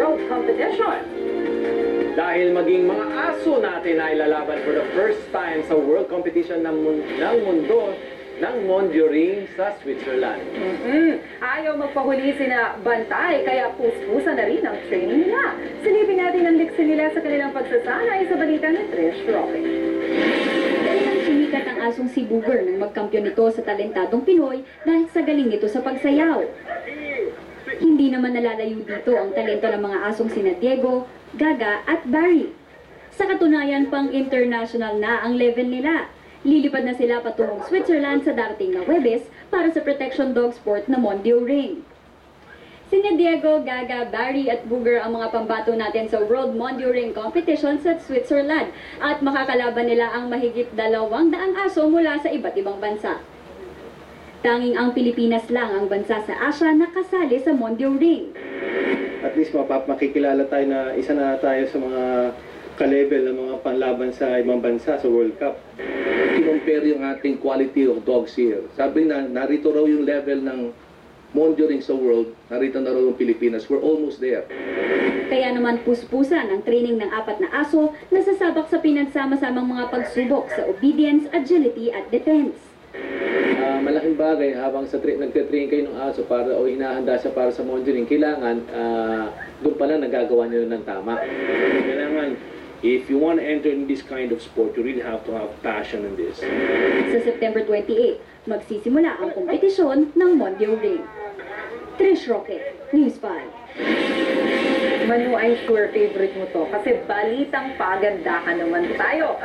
World Competition. Dahil maging mga aso natin ay lalaban for the first time sa World Competition ng mundo ng Mondial Ring sa Switzerland. Ayaw magpahuli sina Bantay, kaya puspusan na rin ang training nila. Silipin natin ang liksi nila sa kanilang pagsasanay sa balita ni Trish Roque. Sumikat ang asong si Booger nang magkampiyon ito sa talentadong Pinoy dahil sa galing nito sa pagsayaw. Hindi naman nalalayo dito ang talento ng mga asong sina Diego, Gaga at Barry. Sa katunayan, pang international na ang level nila. Lilipad na sila patungong Switzerland sa darating na Huwebes para sa protection dog sport na Mondial Ring. Sina Diego, Gaga, Barry at Booger ang mga pambato natin sa World Mondial Ring Competition sa Switzerland at makakalaban nila ang mahigit 200 aso mula sa iba't ibang bansa. Tanging ang Pilipinas lang ang bansa sa Asia na kasali sa Mondial Ring. At least makikilala tayo na isa na tayo sa mga ka-level ng mga panlaban sa ibang bansa sa World Cup. Kinumpare yung ating quality of dogs here. Sabi na, narito raw yung level ng Mondial Ring sa world, narito na raw yung Pilipinas. We're almost there. Kaya naman puspusan ang training ng 4 na aso na sasabak sa pinagsama-samang mga pagsubok sa obedience, agility at defense. Malaking bagay habang nagte-train kayo ng aso para o hinahanda siya para sa Mondial Ring, kailangan doon pa lang nagagawa niyo ng tama. Kailangan, if you want to enter in this kind of sport, you really have to have passion in this. Sa September 28, magsisimula ang kompetisyon ng Mondial Ring. Trish Roque, News 5. Manu, I'm sure favorite mo to kasi balitang pagandahan naman tayo.